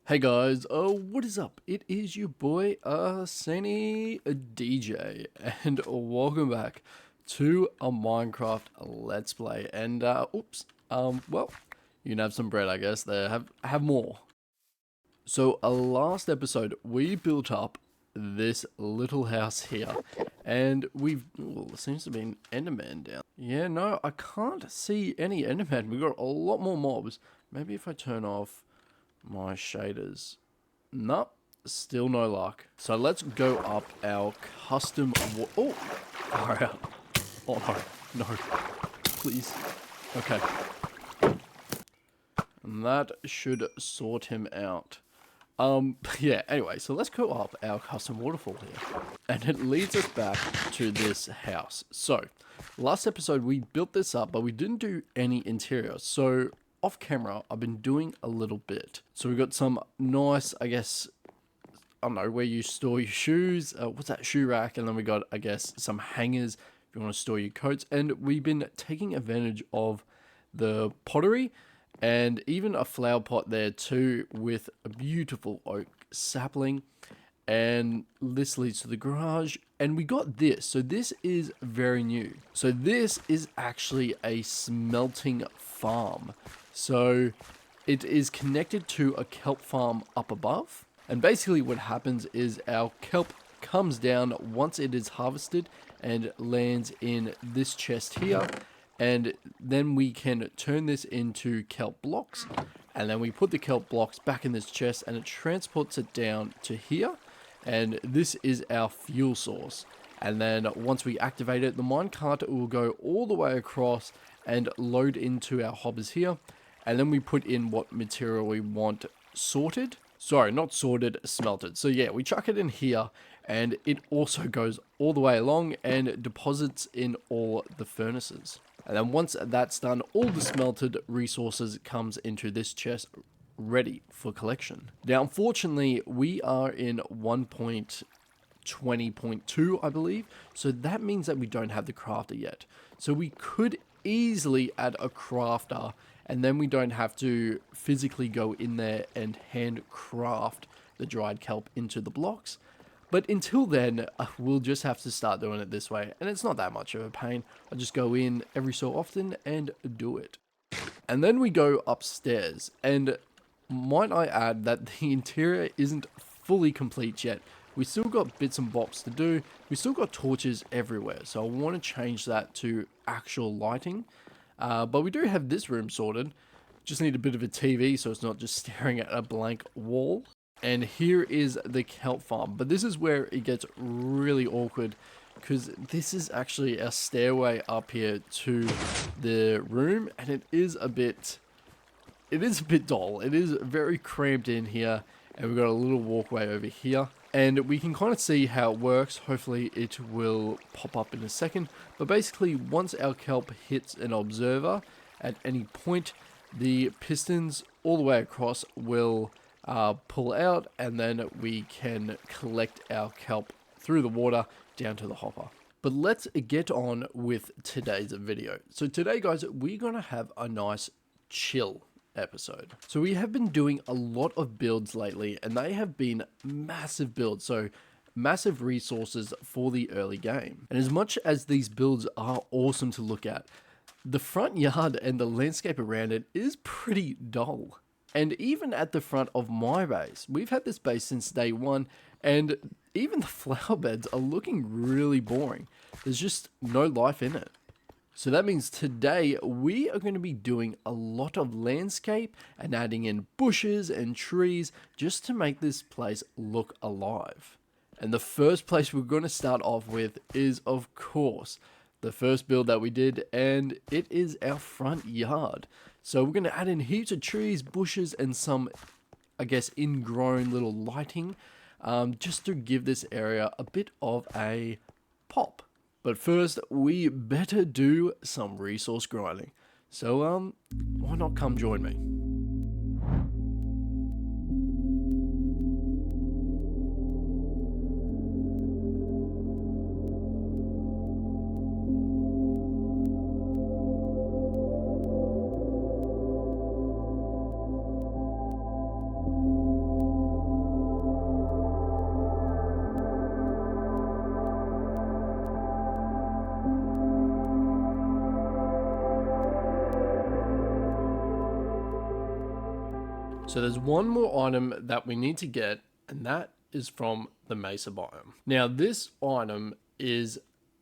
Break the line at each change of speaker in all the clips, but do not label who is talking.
Hey guys, what is up? It is your boy, Sani DJ, and welcome back to a Minecraft Let's Play. And, well, you can have some bread, I guess. There, have more. So, last episode, we built up this little house here, and well, there seems to be an Enderman down. Yeah, no, I can't see any Enderman. We've got a lot more mobs. Maybe if I turn off my shaders. Nope, still no luck. So let's go up our custom. Oh, far out. Oh no, no, please. Okay, and that should sort him out. Yeah, anyway, so let's go up our custom waterfall here. And it leads us back to this house. So, last episode we built this up, but we didn't do any interior. So, off camera, I've been doing a little bit. So we got some nice, I guess, I don't know, where you store your shoes. What's that? Shoe rack. And then we got, I guess, some hangers if you want to store your coats. And we've been taking advantage of the pottery and even a flower pot there too with a beautiful oak sapling. And this leads to the garage. And we got this. So this is very new. So this is actually a smelting farm. So it is connected to a kelp farm up above. And basically what happens is our kelp comes down once it is harvested and lands in this chest here. And then we can turn this into kelp blocks. And then we put the kelp blocks back in this chest and it transports it down to here. And this is our fuel source. And then once we activate it, the minecart will go all the way across and load into our hoppers here. And then we put in what material we want sorted. Sorry, not sorted, smelted. So yeah, we chuck it in here and it also goes all the way along and deposits in all the furnaces. And then once that's done, all the smelted resources comes into this chest ready for collection. Now, unfortunately, we are in 1.20.2, I believe. So that means that we don't have the crafter yet. So we could easily add a crafter and then we don't have to physically go in there and handcraft the dried kelp into the blocks. But until then, we'll just have to start doing it this way. And it's not that much of a pain. I just go in every so often and do it. And then we go upstairs. And might I add that the interior isn't fully complete yet. We still got bits and bobs to do. We still got torches everywhere. So I want to change that to actual lighting. But we do have this room sorted. Just need a bit of a TV so it's not just staring at a blank wall. And here is the kelp farm. But this is where it gets really awkward because this is actually a stairway up here to the room. And it is a bit dull. It is very cramped in here. And we've got a little walkway over here. And we can kind of see how it works. Hopefully it will pop up in a second. But basically, once our kelp hits an observer at any point, the pistons all the way across will pull out. And then we can collect our kelp through the water down to the hopper. But let's get on with today's video. So today, guys, we're going to have a nice chill episode. So we have been doing a lot of builds lately and they have been massive builds, so massive resources for the early game. And as much as these builds are awesome to look at, the front yard and the landscape around it is pretty dull. And even at the front of my base, we've had this base since day one and even the flower beds are looking really boring. There's just no life in it. So that means today we are going to be doing a lot of landscape and adding in bushes and trees just to make this place look alive. And the first place we're going to start off with is, of course, the first build that we did, and it is our front yard. So we're going to add in heaps of trees, bushes, and some, I guess, ingrown little lighting just to give this area a bit of a pop. But first, we better do some resource grinding. So, why not come join me? So there's one more item that we need to get, and that is from the mesa biome. Now this item is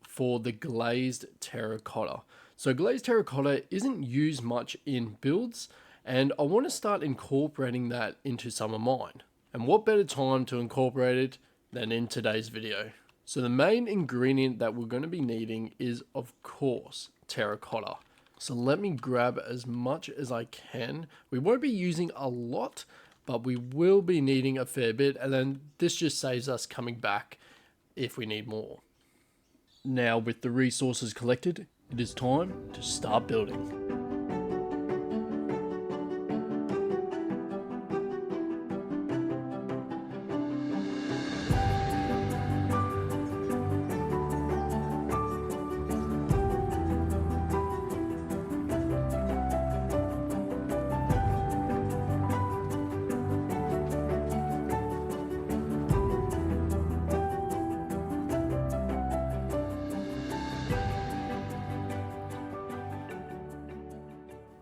for the glazed terracotta. So glazed terracotta isn't used much in builds, and I want to start incorporating that into some of mine. And what better time to incorporate it than in today's video. So the main ingredient that we're going to be needing is, of course, terracotta. So let me grab as much as I can. We won't be using a lot, but we will be needing a fair bit, and then this just saves us coming back if we need more. Now with the resources collected, it is time to start building.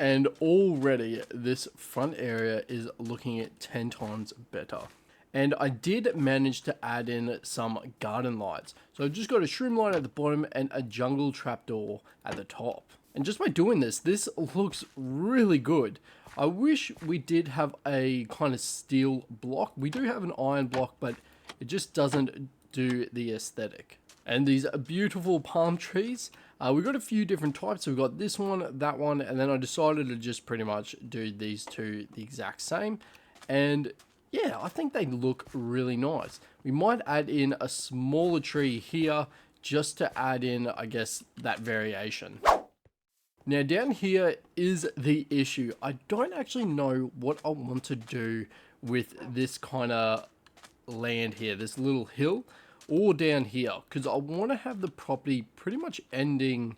And already this front area is looking at 10 times better. And I did manage to add in some garden lights. So I've just got a shroom light at the bottom and a jungle trapdoor at the top. And just by doing this, this looks really good. I wish we did have a kind of steel block. We do have an iron block, but it just doesn't do the aesthetic. And these beautiful palm trees, we've got a few different types. So we've got this one, that one, and then I decided to just pretty much do these two the exact same. And yeah, I think they look really nice. We might add in a smaller tree here just to add in, I guess, that variation. Now down here is the issue. I don't actually know what I want to do with this kind of land here, this little hill, or down here, because I want to have the property pretty much ending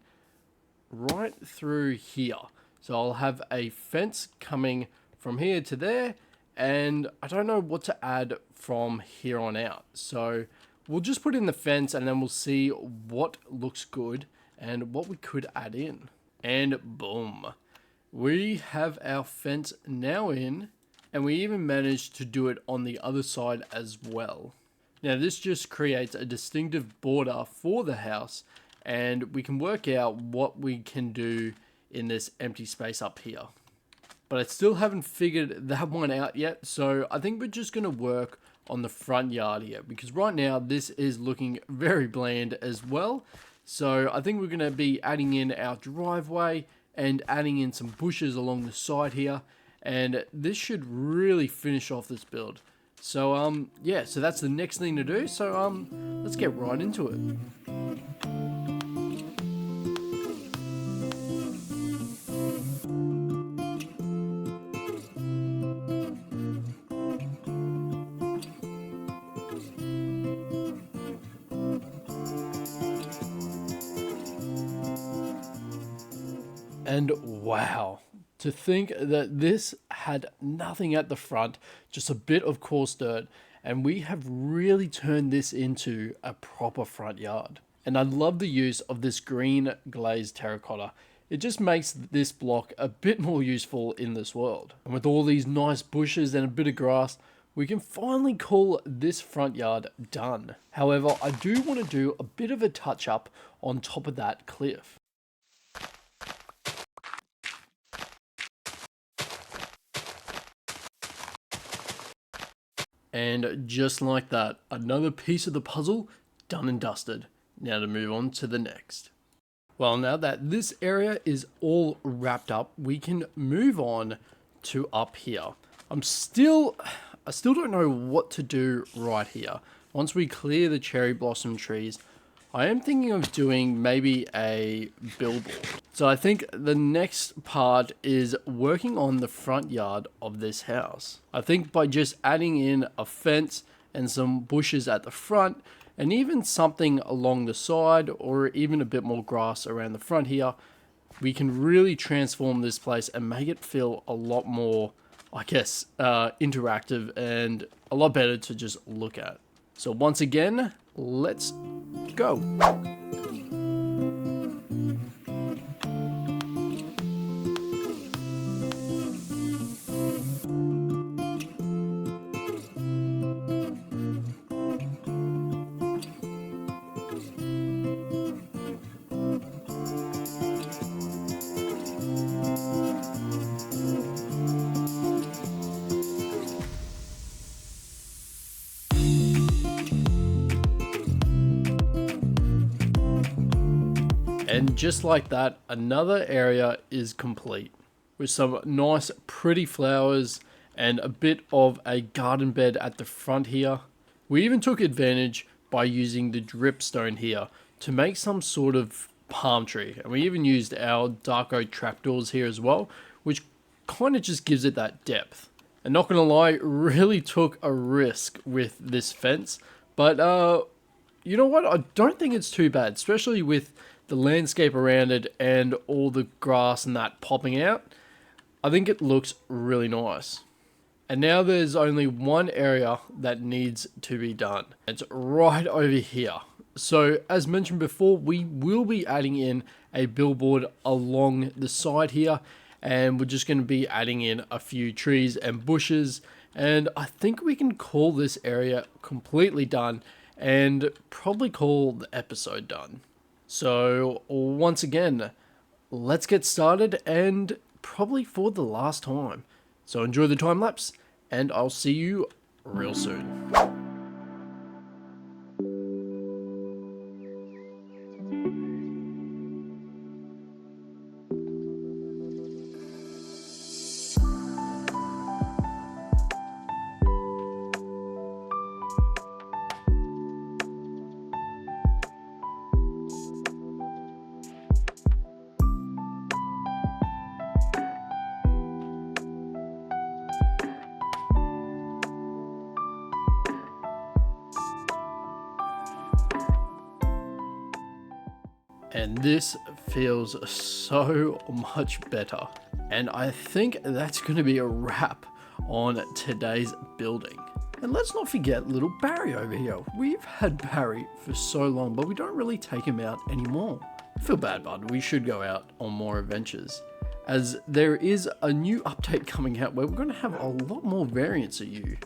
right through here. So I'll have a fence coming from here to there, and I don't know what to add from here on out. So we'll just put in the fence and then we'll see what looks good and what we could add in. And boom, we have our fence now in, and we even managed to do it on the other side as well. Now this just creates a distinctive border for the house, and we can work out what we can do in this empty space up here. But I still haven't figured that one out yet, so I think we're just going to work on the front yard here, because right now this is looking very bland as well. So I think we're going to be adding in our driveway and adding in some bushes along the side here, and this should really finish off this build. So yeah, so that's the next thing to do. So let's get right into it. And wow, to think that this had nothing at the front, just a bit of coarse dirt, and we have really turned this into a proper front yard. And I love the use of this green glazed terracotta. It just makes this block a bit more useful in this world. And with all these nice bushes and a bit of grass, we can finally call this front yard done. However, I do want to do a bit of a touch up on top of that cliff. And just like that, another piece of the puzzle done and dusted. Now to move on to the next. Well, now that this area is all wrapped up, we can move on to up here. I still don't know what to do right here. Once we clear the cherry blossom trees, I am thinking of doing maybe a billboard. So I think the next part is working on the front yard of this house. I think by just adding in a fence and some bushes at the front, and even something along the side, or even a bit more grass around the front here, we can really transform this place and make it feel a lot more, I guess, interactive and a lot better to just look at. So once again, let's go. And just like that, another area is complete with some nice pretty flowers and a bit of a garden bed at the front here. We even took advantage by using the dripstone here to make some sort of palm tree, and we even used our dark oak trapdoors here as well, which kind of just gives it that depth. And not gonna lie, really took a risk with this fence, but you know what, I don't think it's too bad, especially with the landscape around it and all the grass and that popping out. I think it looks really nice. And now there's only one area that needs to be done. It's right over here. So as mentioned before, we will be adding in a billboard along the side here, and we're just going to be adding in a few trees and bushes, and I think we can call this area completely done and probably call the episode done. So once again, let's get started, and probably for the last time. So enjoy the time lapse, and I'll see you real soon. And this feels so much better. And I think that's going to be a wrap on today's building. And let's not forget little Barry over here. We've had Barry for so long, but we don't really take him out anymore. I feel bad, bud. We should go out on more adventures, as there is a new update coming out where we're going to have a lot more variants of you.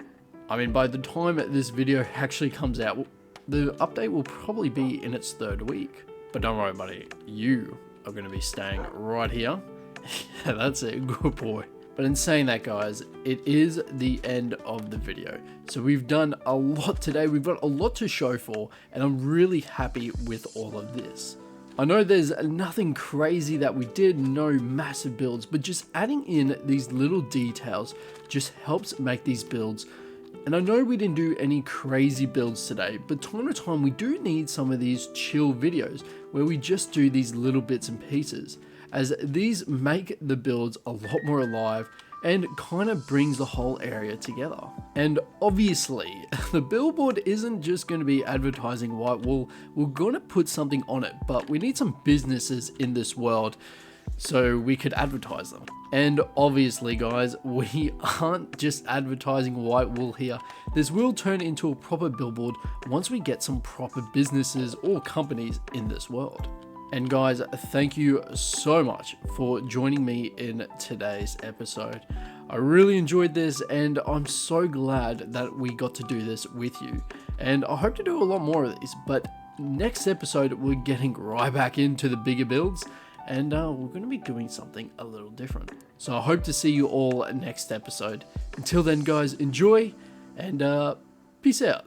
I mean, by the time this video actually comes out, the update will probably be in its 3rd week. But don't worry, buddy, you are going to be staying right here. Yeah, that's it, good boy. But in saying that, guys, it is the end of the video. So we've done a lot today, we've got a lot to show for, and I'm really happy with all of this. I know there's nothing crazy that we did, no massive builds, but just adding in these little details just helps make these builds. And I know we didn't do any crazy builds today, but time to time we do need some of these chill videos where we just do these little bits and pieces, as these make the builds a lot more alive and kind of brings the whole area together. And obviously, the billboard isn't just going to be advertising white wool, we're going to put something on it, but we need some businesses in this world so we could advertise them. And obviously, guys, we aren't just advertising white wool here. This will turn into a proper billboard once we get some proper businesses or companies in this world. And guys, thank you so much for joining me in today's episode. I really enjoyed this, and I'm so glad that we got to do this with you. And I hope to do a lot more of these, but next episode, we're getting right back into the bigger builds, and we're going to be doing something a little different. So I hope to see you all next episode. Until then, guys, enjoy, and peace out.